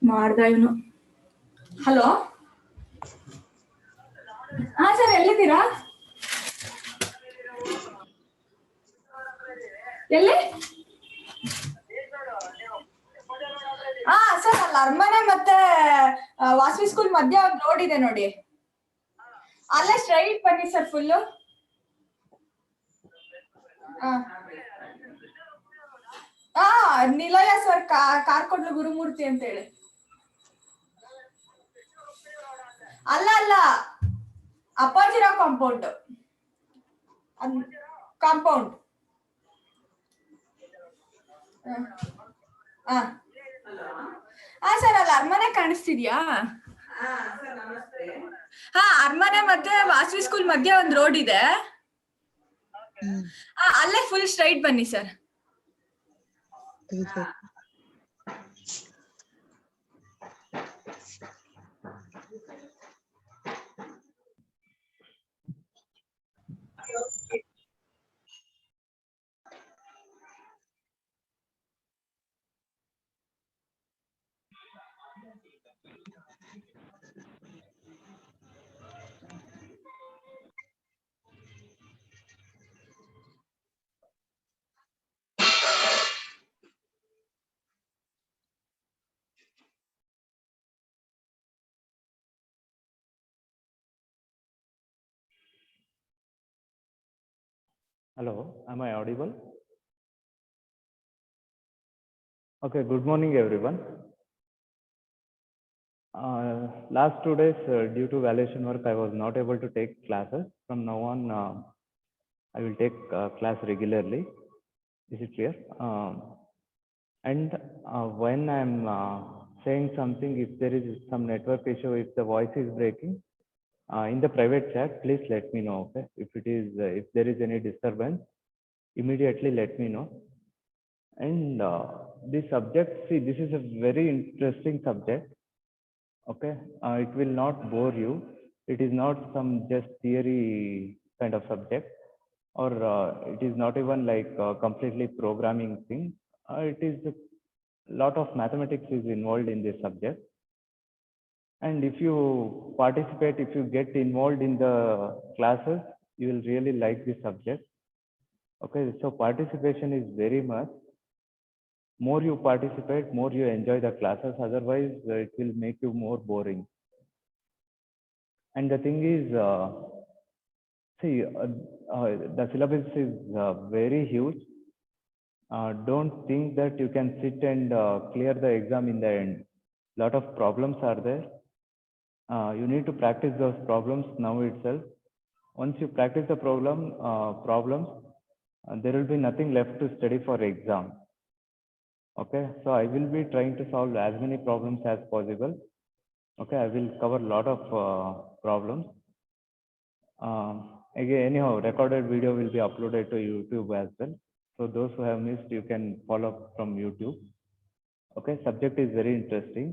ಮಾಡ್ದ ಇವನು. ಹಲೋ, ಹಾ ಸರ್, ಎಲ್ಲಿದ್ದೀರಾ? ಎಲ್ಲಿ? ಹಾ ಸರ್, ಅಲ್ಲಿ ಅರಮನೆ ಮತ್ತೆ ವಾಸವಿ ಸ್ಕೂಲ್ ಮಧ್ಯ ಒಂದು ರೋಡ್ ಇದೆ ನೋಡಿ, ಅಲ್ಲೇ ಸ್ಟ್ರೈಟ್ ಬನ್ನಿ ಸರ್ ಫುಲ್ಲು. ಹಾ, ನಿಲಯ ಸರ್, ಕಾರ್ಕೊಡ್ಲು ಗುರುಮೂರ್ತಿ ಅಂತ ಹೇಳಿ. ಅಲ್ಲ, ಅಪ್ಪಾಜಿರಾವ್ ಕಾಂಪೌಂಡ್. ಕಾಂಪೌಂಡ್. ಹಾ ಸರ್, ಅಲ್ಲಿ ಅರಮನೆ ಕಾಣಿಸ್ತಿದ್ಯಾ? ಹಾ, ಅರಮನೆ ಮತ್ತೆ ವಾಸವಿ ಸ್ಕೂಲ್ ಮಧ್ಯ ಒಂದು ರೋಡ್ ಇದೆ, ಅಲ್ಲೇ ಫುಲ್ ಸ್ಟ್ರೈಟ್ ಬನ್ನಿ sir. Hello, am I audible? Okay, good morning everyone. Last 2 days, due to valuation work, I was not able to take classes. From now on, I will take class regularly. Is it clear? And when I'm saying something, if there is some network issue, if the voice is breaking, in the private chat, please let me know. Okay, if there is any disturbance, immediately let me know. And this subject, see, this is a very interesting subject. Okay, it will not bore you. It is not some just theory kind of subject, or it is not even like completely programming thing. It is a lot of mathematics is involved in this subject. And if you participate, if you get involved in the classes, you will really like this subject. Okay, so participation is very much. More you participate, more you enjoy the classes. Otherwise, it will make you more boring. And the thing is, see, the syllabus is very huge. Don't think that you can sit and clear the exam in the end. Lot of problems are there. You need to practice those problems now itself. Once you practice the problems, there will be nothing left to study for exam. Okay, so I will be trying to solve as many problems as possible. Okay, I will cover a lot of problems. Again, anyhow, recorded video will be uploaded to YouTube as well. So those who have missed, you can follow from YouTube. Okay, subject is very interesting.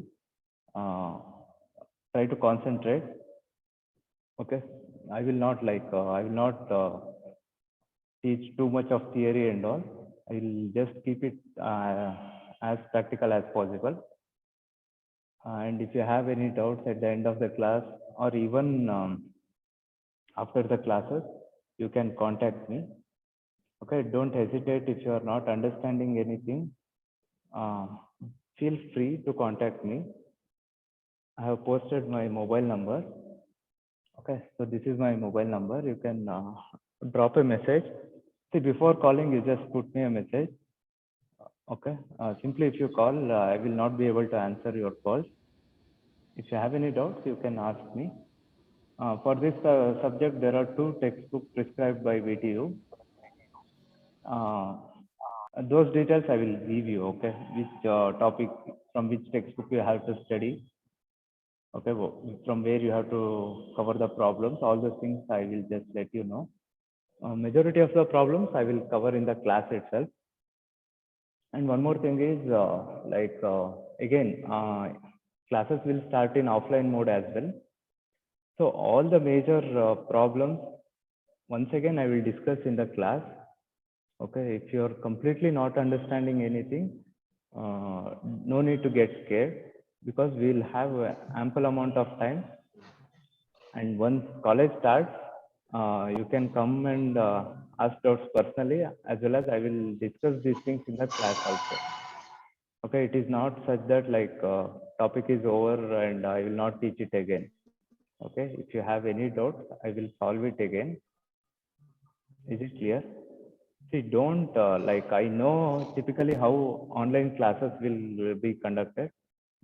Try to concentrate. Okay, I will not teach too much of theory and all. I will just keep it as practical as possible. And if you have any doubts at the end of the class, or even after the classes, you can contact me. Okay, don't hesitate. If you are not understanding anything, feel free to contact me. I have posted my mobile number. Okay, so this is my mobile number. You can drop a message. See, before calling, you just put me a message. Okay, simply if you call, I will not be able to answer your calls. If you have any doubts, you can ask me. For this subject, there are 2 textbooks prescribed by VTU. Those details I will give you. Okay, which topic, from which textbook you have to study. Okay, from where you have to cover the problems. All those things I will just let you know. Majority of the problems I will cover in the class itself. And one more thing is, again, classes will start in offline mode as well. So all the major problems once again, I will discuss in the class. Okay, if you are completely not understanding anything, no need to get scared because we'll have ample amount of time. And once college starts, you can come and ask doubts personally, as well as I will discuss these things in the class also. Okay, it is not such that like topic is over and I will not teach it again. Okay, if you have any doubts, I will solve it again. Is it clear? See, don't like I know typically how online classes will be conducted.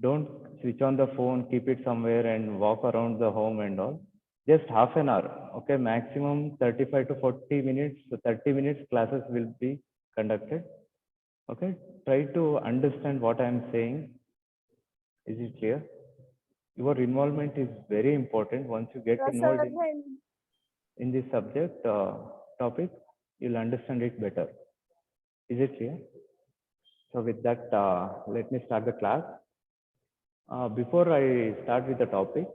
Don't switch on the phone, keep it somewhere and walk around the home and all. Just half an hour, okay, maximum 35 to 40 minutes, so 30 minutes classes will be conducted. Okay, try to understand what I am saying. Is it clear? Your involvement is very important. Once you get involved in this subject topic, you'll understand it better. Is it clear? So with that, let me start the class. Before I start with the topic,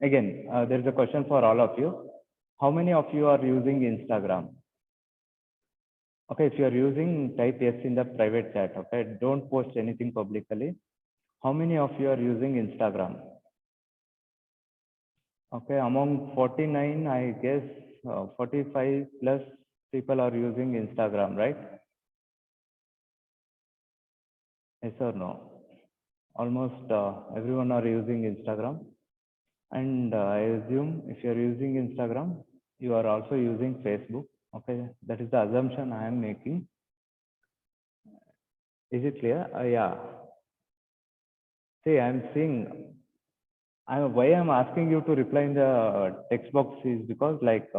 again, there is a question for all of you. How many of you are using Instagram? Okay, if you are using, type yes in the private chat. Okay, don't post anything publicly. How many of you are using Instagram? Okay, among 49, I guess 45 plus people are using Instagram, right? Yes or no? Almost everyone are using Instagram. And I assume if you are using Instagram, you are also using Facebook. Okay, that is the assumption I am making. Is it clear? Yeah. See, I am seeing. Why I'm asking you to reply in the text box is because like,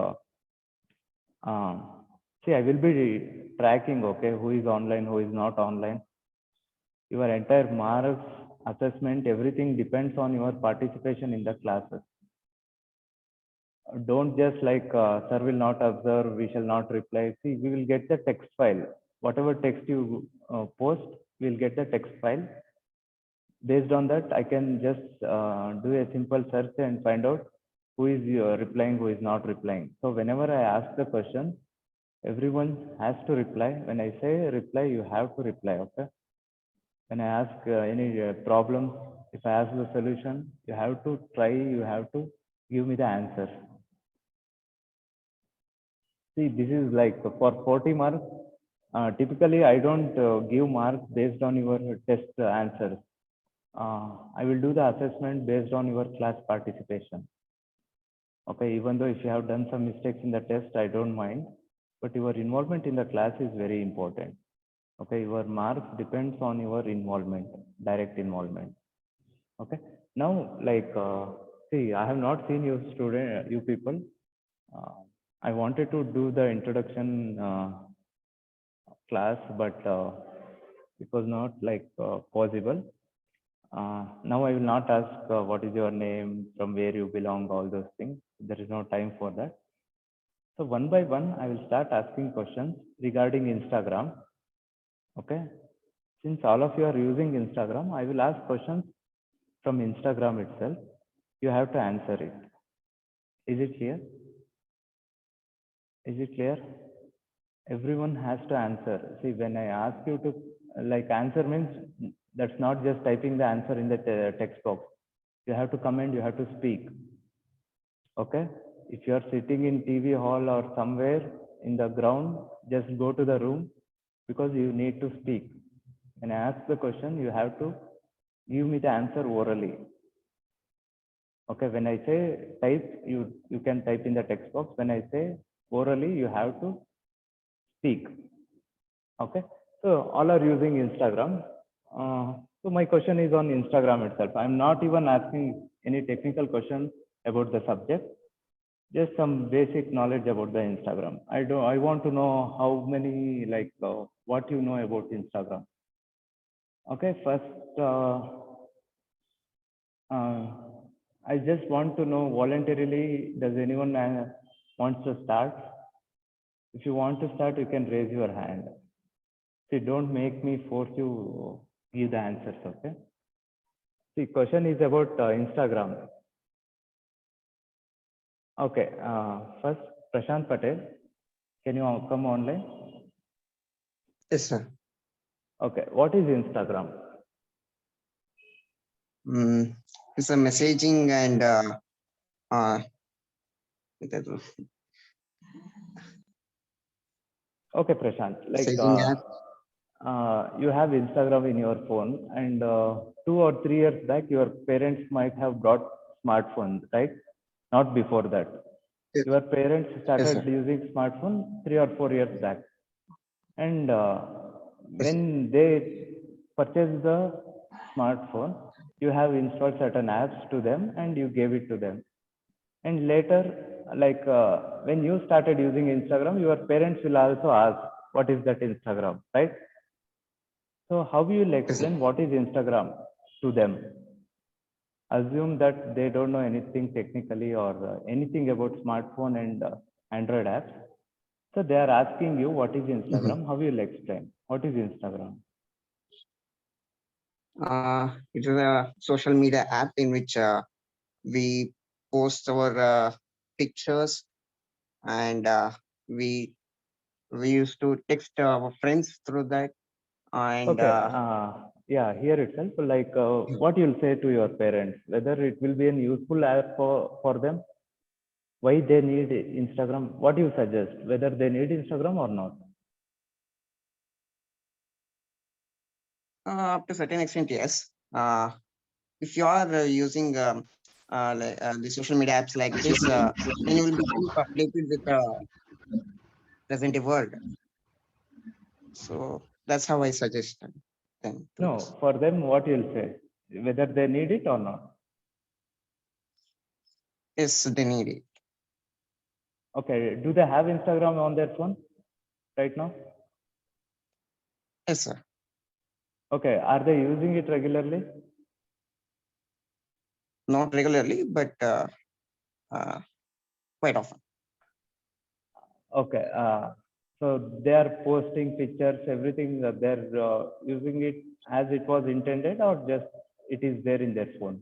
see, I will be tracking. Okay, who is online, who is not online. Your entire marks, assessment, everything depends on your participation in the classes. Don't just like sir will not observe, we shall not reply. See, we will get the text file. Whatever text you post, we'll get the text file. Based on that, I can just do a simple search and find out who is replying, who is not replying. So whenever I ask the question, everyone has to reply. When I say reply, you have to reply. Okay. When I ask any problem, if I ask the solution, you have to try. You have to give me the answer. See, this is like for 40 marks. Typically, I don't give marks based on your test answers. I will do the assessment based on your class participation. Okay, even though if you have done some mistakes in the test, I don't mind, but your involvement in the class is very important. Okay, your marks depends on your involvement, direct involvement. Okay, now like, see, I have not seen you you people. I wanted to do the introduction class, but it was not like possible. Now I will not ask what is your name, from where you belong, all those things. There is no time for that. So one by one, I will start asking questions regarding Instagram. Okay. Since all of you are using Instagram, I will ask questions from Instagram itself. You have to answer it. Is it clear? Is it clear? Everyone has to answer. See, when I ask you to like answer means that's not just typing the answer in the text box. You have to comment, you have to speak. Okay. If you are sitting in TV hall or somewhere in the ground, just go to the room because you need to speak. When I ask the question, you have to give me the answer orally. Okay. When I say type, you can type in the text box. When I say orally, you have to speak. Okay. So all are using Instagram. So my question is on Instagram itself. I'm not even asking any technical question about the subject. Just some basic knowledge about the Instagram. I want to know how many like what you know about Instagram. Okay, first I just want to know voluntarily, does anyone wants to start? If you want to start, you can raise your hand. See, don't make me force you give the answers. Okay. See, question is about Instagram. Okay. First, Prashant Patel, can you come online? Yes, sir. Okay, what is Instagram? It's a messaging and that- Okay, Prashant, like messaging app. you have Instagram in your phone, and 2 or 3 years back, your parents might have brought smartphones, right? Not before that. Yes. Your parents Yes, started sir. using smartphone 3 or 4 years back, and Yes. when they purchased the smartphone, you have installed certain apps to them, and you gave it to them. And later, like when you started using Instagram, your parents will also ask, what is that Instagram, right? So how you will Yes, sir. explain what is Instagram to them? Assume that they don't know anything technically or anything about smartphone and Android apps. So they are asking you what is Instagram. How you will explain what is Instagram? It is a social media app in which we post our pictures, and we used to text our friends through that. And Okay. Yeah, here itself, like what you'll say to your parents, whether it will be a useful app for them, why they need Instagram, what you suggest, whether they need Instagram or not. up to certain extent, yes. If you are using the social media apps like this, then you will be keep updated with the present day world. So that's how I suggest them to No, use. for them, what you'll say, whether they need it or not. Yes, they need it. Okay, do they have Instagram on their phone right now? Yes, sir. Okay, are they using it regularly? Not regularly, but quite often. Okay, so they are posting pictures, everything, they're using it as it was intended, or just it is there in their phone?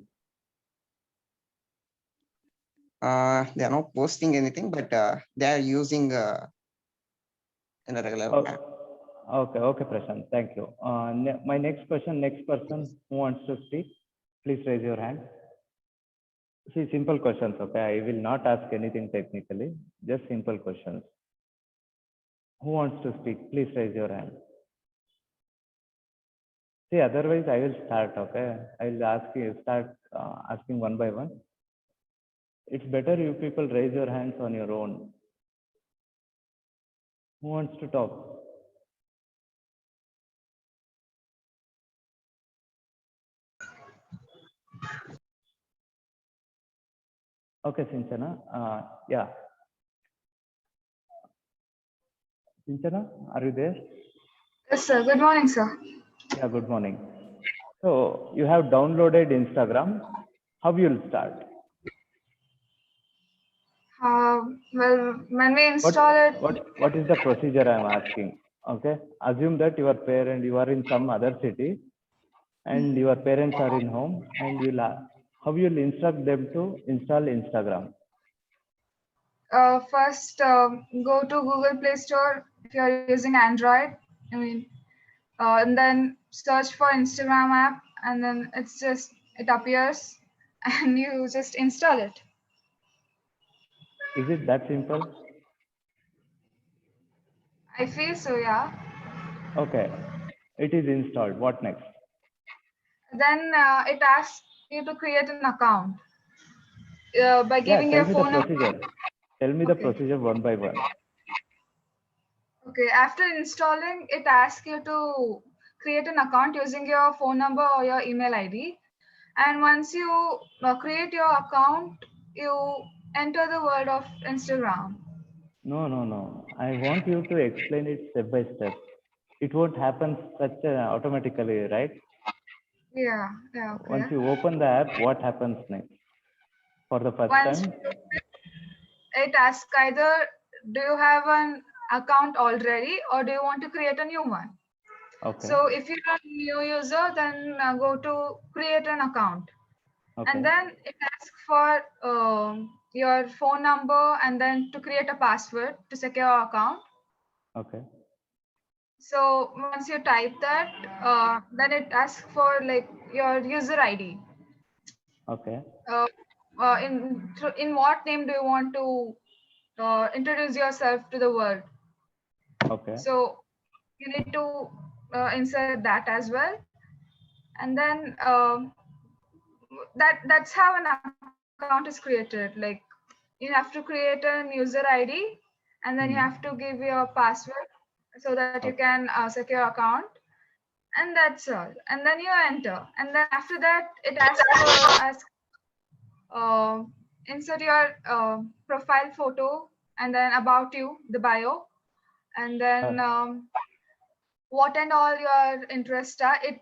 They are not posting anything, but they are using in a regular Oh, manner. okay, Prashant, thank you. My next question, next person who wants to speak, please raise your hand. See, simple questions, okay? I will not ask anything technically, just simple questions. Who wants to speak? Please raise your hand. See, otherwise I will start, okay? I will ask you, start asking one by one. It's better you people raise your hands on your own. Who wants to talk? Okay, Sinchana. Yeah. Sinchana, are you there? Yes, sir. Good morning, sir. Yeah, good morning. So you have downloaded Instagram. How you'll start? Well, when we install it, What is the procedure I'm asking? Okay. Assume that your parent, you are in some other city and your parents are in home, and how you'll instruct them to install Instagram? first go to Google Play Store if you're using Android. I mean, and then search for Instagram app, and then it appears, and you just install it. Is it that simple? I feel so, yeah. Okay. It is installed. What next? Then it asks you to create an account by Yeah, giving tell your me the phone number. procedure. Tell me the Okay. procedure one by one. Okay, after installing, it asks you to create an account using your phone number or your email ID. And once you create your account, you enter the word of Instagram. No. I want you to explain it step by step. It won't happen such automatically, right? Yeah, Once okay. you open the app, what happens next? For the first Once time? it asks either do you have an account already or do you want to create a new one? Okay. So if you're a new user, then go to create an account. Okay. And then it asks for your phone number, and then to create a password to secure your account. Okay. So once you type that, then it asks for like your user ID. Okay. Uh, in what name do you want to introduce yourself to the world? Okay. So you need to insert that as well, and then that's how an account is created. Like you have to create an user ID, and then you have to give your password so that you can Okay. secure account, and that's all. And then you enter, and then after that it asks uh, insert your profile photo, and then about you, the bio, and Uh, then what and all your interests are. It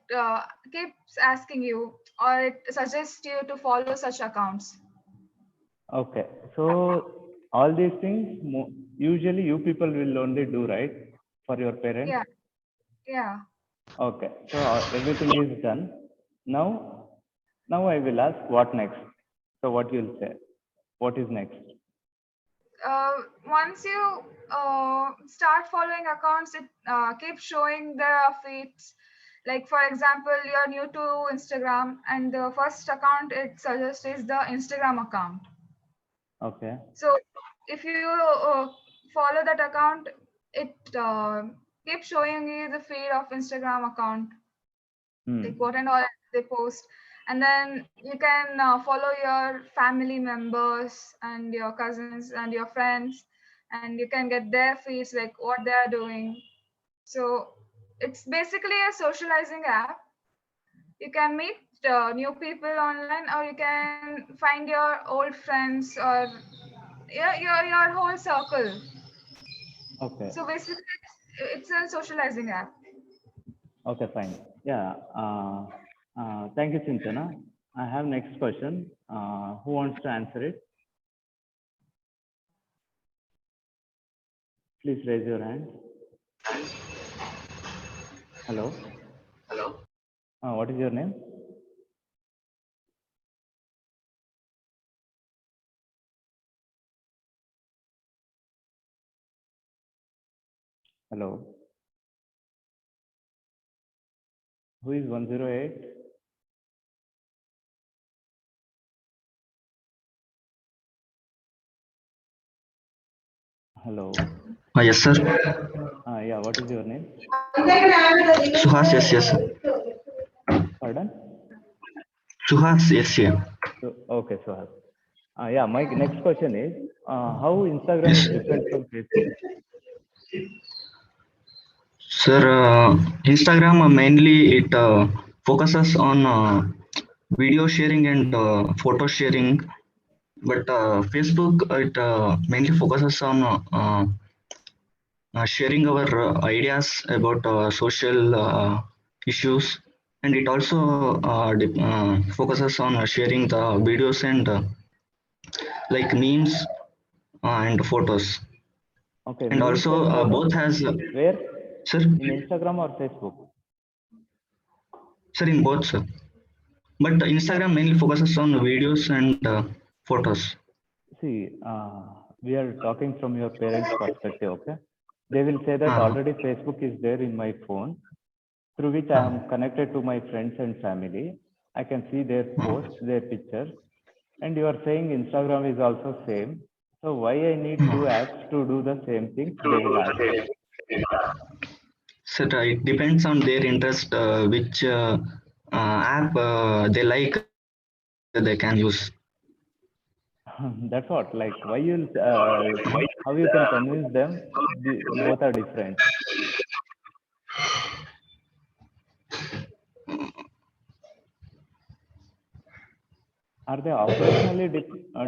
keeps asking you, or it suggests you to follow such accounts. okay. So all these things usually you people will only do, right? For your parents. Yeah, yeah. Okay. So everything is done. Now, now I will ask what next. So what you'll say? What is next? Once you start following accounts, it keeps showing their feeds. Like for example, you're new to Instagram, and the first account it suggests is the Instagram account. Okay. So if you follow that account, it keeps showing you the feed of Instagram account, like Hmm. what and all they post. And then you can follow your family members and your cousins and your friends, and you can get their feeds, like what they are doing. So it's basically a socializing app. You can meet new people online, or you can find your old friends, or your whole circle. Okay. So basically it's a socializing app. Okay. Fine. Yeah. Thank you, Chinchana. I have next question. Who wants to answer it? Please raise your hand. Hello. What is your name? Hello. Who is 108? Hello. Yes, sir. Yeah. What is your name? Suhas, yes, yes. Pardon? Suhas, yes, yeah. So, okay. So, yeah. My next question is, how Instagram Yes. is different from Facebook? Sir, Instagram mainly it focuses on video sharing and photo sharing, but Facebook it mainly focuses on sharing our ideas about social issues, and it also focuses on sharing the videos and like memes and photos, Okay. and Memes also and photos. both has Where? sir. In Instagram or Facebook? Sir, in both, sir. But Instagram mainly focuses on videos and photos. See, we are talking from your parents' perspective, okay? They will say that Ah, already Facebook is there in my phone, through which I ah, am connected to my friends and family. I can see their posts, their pictures. And you are saying Instagram is also same. So why I need two ah. apps to do the same things? They will ask. Sir, it depends on their interest, which app they like, they can use. That's what. Like, why you? How you can convince them? Both are different. Are they operationally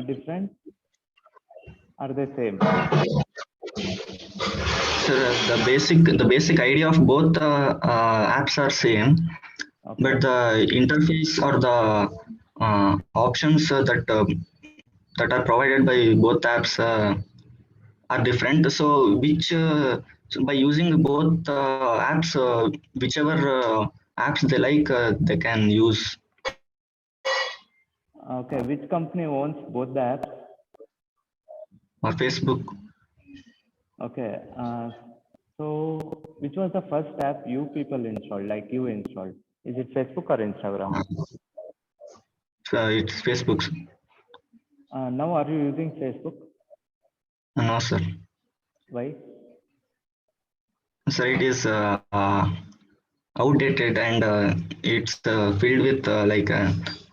different? Are they same? Sir, the basic idea of both apps are same, Okay. but the interface or the options that are provided by both apps are different. So by using both apps, whichever apps they like, they can use. Okay. Which company owns both the apps? Facebook. Okay. So which was the first app you people installed, like you installed? Is it Facebook or Instagram? It's Facebook. Now are you using Facebook? No, sir. Why? Sir, it is outdated and it's filled with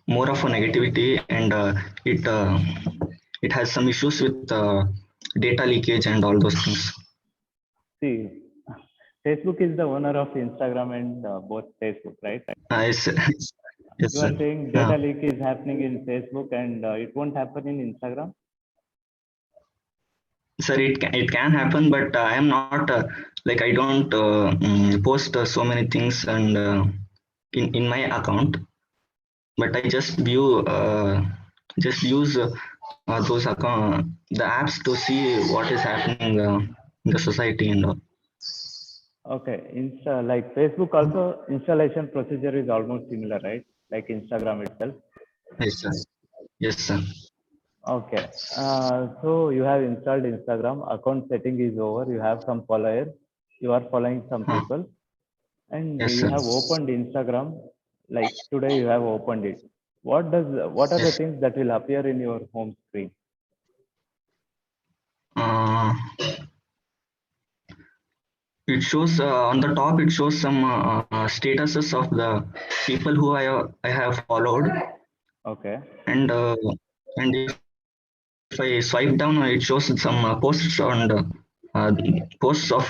more of a negativity, and it has some issues with data leakage and all those things. See, Facebook is the owner of Instagram and both Facebook, right? Yes, yes, You sir. are saying data leak is happening in Facebook and it won't happen in Instagram? Sir, it can happen, but I am not I don't post so many things and in my account, but I just use those account the apps to see what is happening in the society and all. Okay, like Facebook also installation procedure is almost similar, right? Like Instagram itself. Yes, sir. Yes, sir. Okay, so you have installed Instagram, account setting is over, you have some followers, you are following some Huh. people, and Yes, you sir. have opened Instagram, like today you have opened it. What are the Yes. things that will appear in your home screen? Uh, it shows on the top. It shows some statuses of the people who I have followed, Okay, and if I swipe down, it shows some posts on the posts of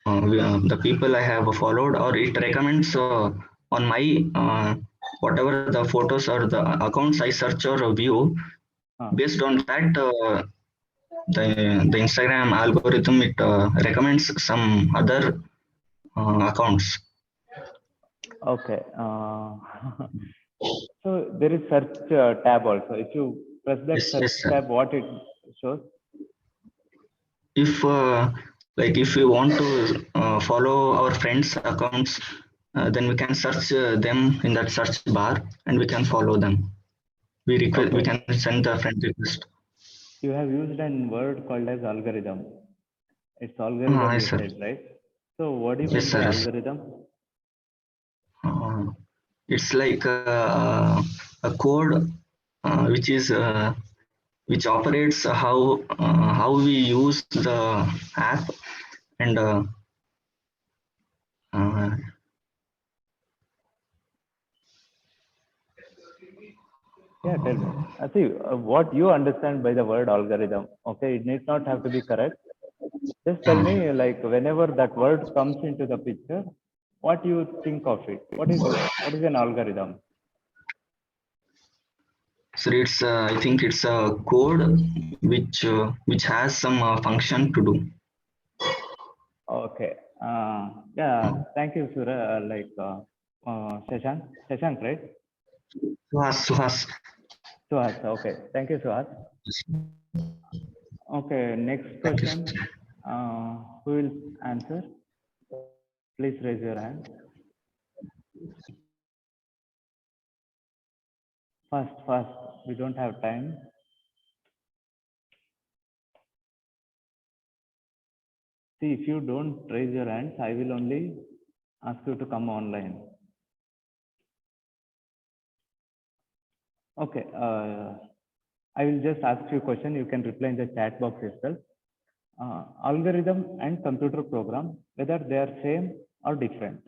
the people I have followed, or it recommends on my whatever the photos or the accounts I search or view. huh. Based on that, the the Instagram algorithm it recommends some other accounts. Okay. So there is search tab also. If you press that Yes, search yes, sir. tab, what it shows? If if we want to follow our friends' accounts, then we can search them in that search bar, and we can follow them. We Okay. can send the friend request. You have used a word called as algorithm. It's algorithm Yes, you sir. said, right? So what do you Yes, mean by sir. Yes. algorithm? It's like a code which is which operates how we use the app, and uh, Yeah, tell me. See, what you understand by the word algorithm. Okay, it needs not have to be correct. Just tell uh, me, like, whenever that word comes into the picture, what you think of it? What is an algorithm? so it's I think it's a code which has some function to do. Okay. Yeah. Thank you, Sura. Shashank, right? Suhas. Suhas. Okay. Thank you, Suhas. Okay. Next Thank you. question. Who will answer? Please raise your hand. Fast. We don't have time. See, if you don't raise your hands, I will only ask you to come online. Okay. I will just ask you a question. You can reply in the chat box itself. Algorithm and computer program, whether they are same or different.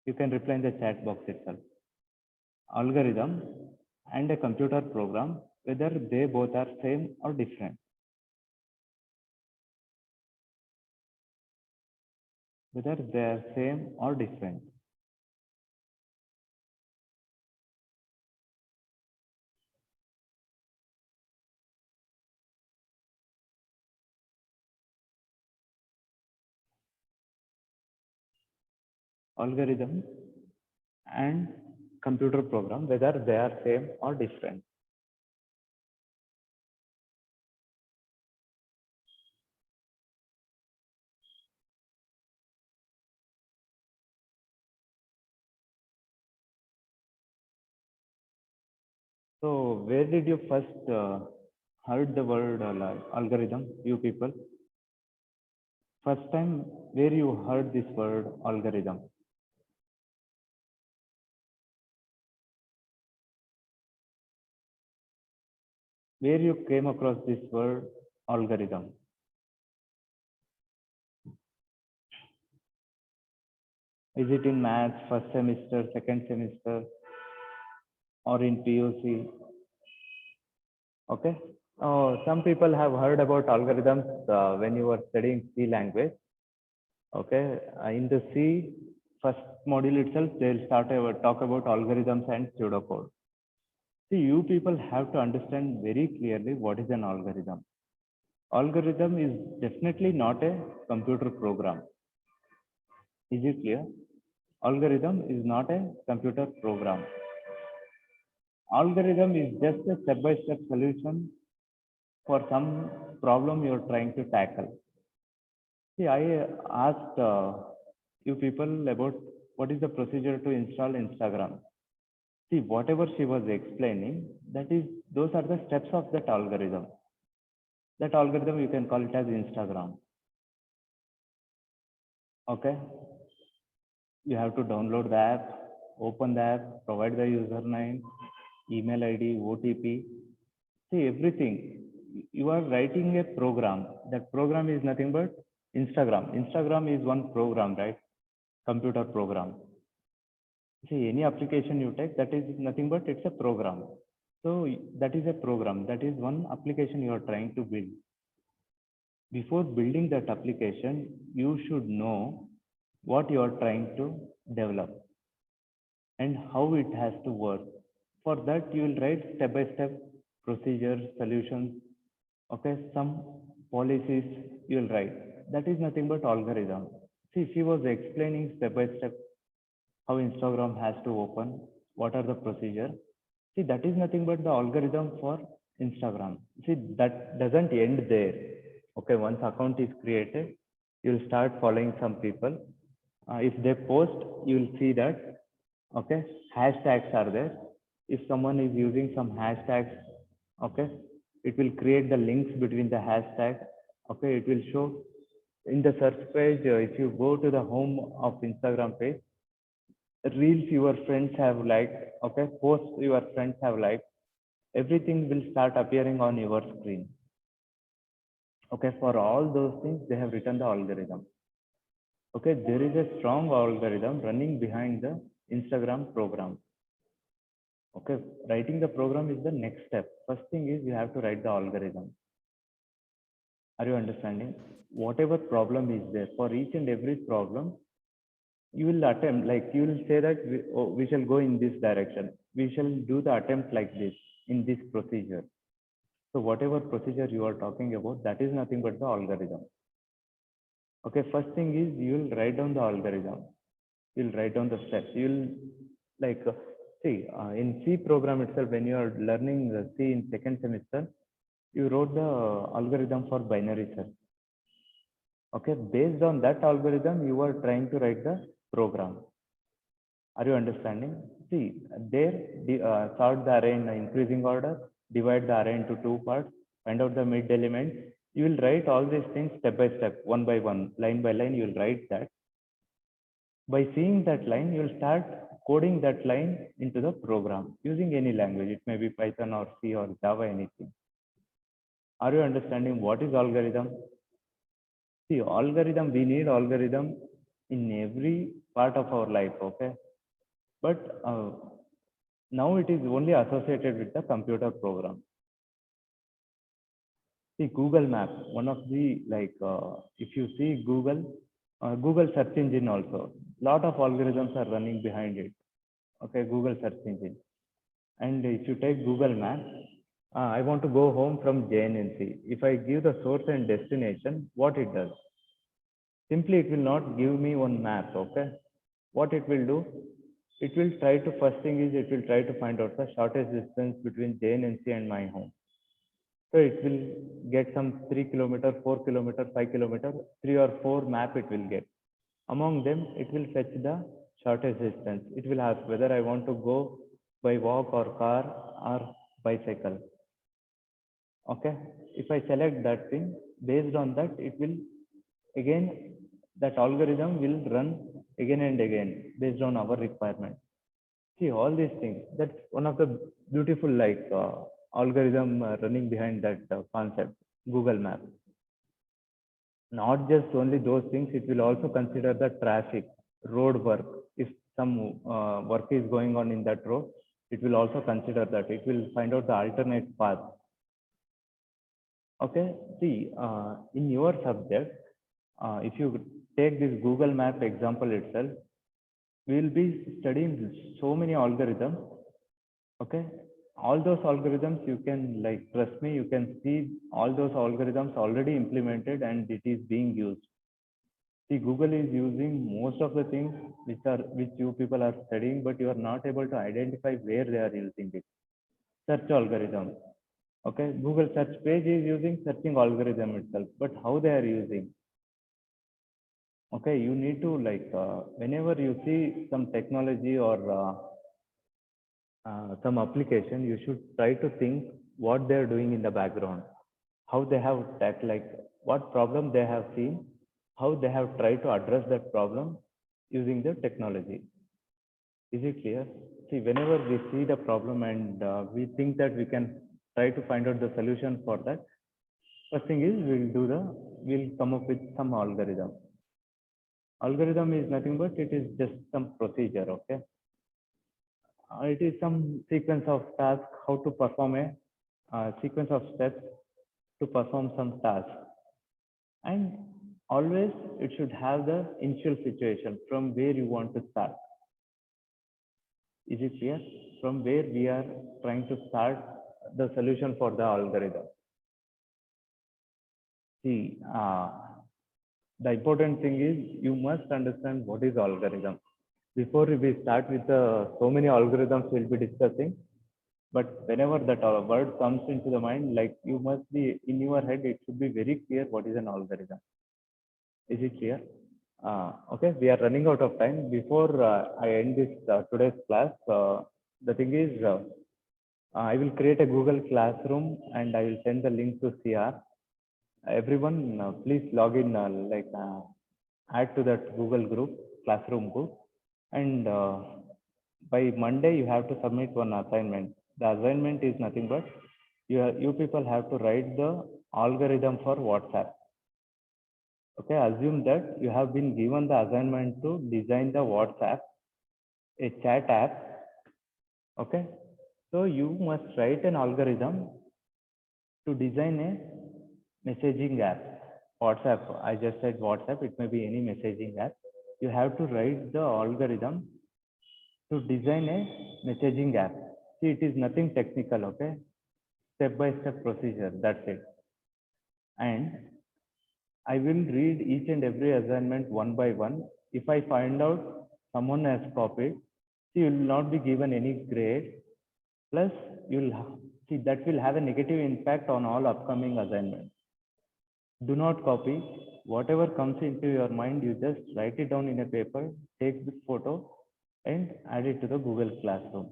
You can reply in the chat box itself. Algorithm and a computer program, whether they both are same or different. Whether they are same or different. Algorithm and computer program, whether they are same or different. So where did you first heard the word algorithm, you people? First time where you heard this word algorithm? Where you came across this word algorithm? Is it in maths, first semester, second semester, or in POC? Okay. Some people have heard about algorithms when you were studying C language. Okay. In the C first module itself, they'll talk about algorithms and pseudocode. See, you people have to understand very clearly what is an algorithm. Algorithm is definitely not a computer program. Is it clear? Algorithm is not a computer program. Algorithm is just a step-by-step solution for some problem you're trying to tackle. See, I asked you people about what is the procedure to install Instagram. See, whatever she was explaining, those are the steps of that algorithm. That algorithm, you can call it as Instagram. Okay. You have to download the app, open the app, provide the username, email ID, OTP. See, everything. You are writing a program. That program is nothing but Instagram. Instagram is one program, right? Computer program. See, any application you take, that is nothing but it's a program. So that is a program. That is one application you are trying to build. Before building that application, you should know what you are trying to develop and how it has to work. For that, you will write step-by-step procedures, solutions, okay, some policies you will write. That is nothing but algorithm. See, she was explaining step-by-step how Instagram has to open, what are the procedures. See, that is nothing but the algorithm for Instagram. See, that doesn't end there. Okay, once account is created, you'll start following some people. If they post, you'll see that, okay, hashtags are there. If someone is using some hashtags, okay, it will create the links between the hashtags. Okay, it will show in the search page. If you go to the home of Instagram page, reels your friends have liked, okay, posts your friends have liked, everything will start appearing on your screen. Okay, for all those things, they have written the algorithm. Okay, there is a strong algorithm running behind the Instagram program. Okay, writing the program is the next step. First thing is you have to write the algorithm. Are you understanding? Whatever problem is there, for each and every problem, you will attempt, like you will say that we shall go in this direction. We shall do the attempt like this in this procedure. So whatever procedure you are talking about, that is nothing but the algorithm. Okay, first thing is you will write down the algorithm. You'll write down the steps. You'll like see in C program itself, when you are learning the C in second semester, you wrote the algorithm for binary search. Okay, based on that algorithm, you are trying to write the program. Are you understanding? See, there sort the array in increasing order, divide the array into two parts, find out the mid element. You will write all these things step by step, one by one, line by line. You will write that. By seeing that line, you will start coding that line into the program using any language. It may be Python or C or Java, anything. Are you understanding what is algorithm? See, algorithm, we need algorithm in every part of our life, okay? But now it is only associated with the computer program. See, Google Maps, one of the, if you see Google search engine also, lot of algorithms are running behind it. Okay, Google search engine. And if you take Google Maps, I want to go home from JNNC. If I give the source and destination, what it does? Simply, it will not give me one map, okay? What it will do? It will try to, first thing is, it will try to find out the shortest distance between JNNC and my home. So it will get some 3 kilometer, 4 kilometer, 5 kilometer, 3 or 4 map it will get. Among them, it will fetch the shortest distance. It will ask whether I want to go by walk or car or bicycle. Okay. If I select that thing, based on that, it will again, that algorithm will run again and again based on our requirement. See all these things. That's one of the beautiful algorithm running behind that concept, Google Map. Not just only those things, it will also consider the traffic, road work. If some work is going on in that road, it will also consider that. It will find out the alternate path. Okay, see, in your subject, if you take this Google Map example itself, we will be studying so many algorithms. Okay, all those algorithms, you can trust me, you can see all those algorithms already implemented and it is being used. See, Google is using most of the things which you people are studying, but you are not able to identify where they are using it. Search algorithm. Okay, Google search page is using searching algorithm itself, but how they are using? Okay, you need to whenever you see some technology or some application, you should try to think what they are doing in the background, how they have what problem they have seen, how they have tried to address that problem using the technology. Is it clear? See, whenever we see the problem and we think that we can try to find out the solution for that, first thing is we'll come up with some algorithm. Algorithm is nothing but it is just some procedure, okay? It is some sequence of tasks, how to perform a sequence of steps to perform some task. And always it should have the initial situation from where you want to start. Is it clear? From where we are trying to start the solution for the algorithm. See, the important thing is you must understand what is algorithm. Before we start with so many algorithms we'll be discussing, but whenever that word comes into the mind, you must be in your head, it should be very clear what is an algorithm. Is it clear? Okay, we are running out of time. Before I end this today's class, the thing is, I will create a Google Classroom and I will send the link to CR. Everyone, please log in, add to that Google group, Classroom group, and by Monday you have to submit one assignment. The assignment is nothing but you people have to write the algorithm for WhatsApp. Okay, assume that you have been given the assignment to design the WhatsApp, a chat app. Okay, so you must write an algorithm to design a messaging app. WhatsApp, I just said WhatsApp, it may be any messaging app. You have to write the algorithm to design a messaging app. See, it is nothing technical, okay? Step-by-step procedure, that's it. And I will read each and every assignment one by one. If I find out someone has copied, you will not be given any grade. Plus, you'll see that will have a negative impact on all upcoming assignments. Do not copy. Whatever comes into your mind, you just write it down in a paper, take the photo, and add it to the Google Classroom.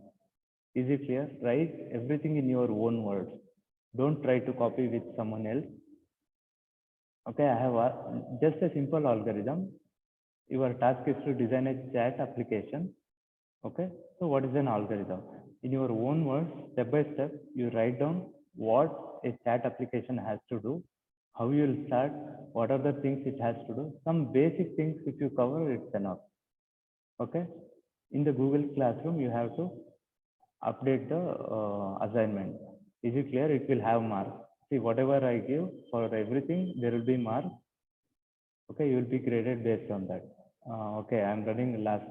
Is it clear? Write everything in your own words. Don't try to copy with someone else. Okay, I have just a simple algorithm. Your task is to design a chat application. Okay, so what is an algorithm? In your own words, step by step, you write down what a chat application has to do, how you will start, what are the things it has to do. Some basic things if you cover, it's enough. Okay, in the Google Classroom, you have to update the assignment. Is it clear? It will have marks. See, whatever I give for everything, there will be marks. Okay, you will be graded based on that. Okay, I'm running last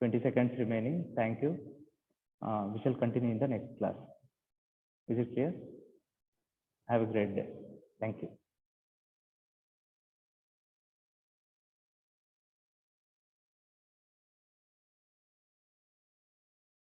20 seconds remaining. Thank you. We shall continue in the next class. Is it clear? Have a great day. Thank you.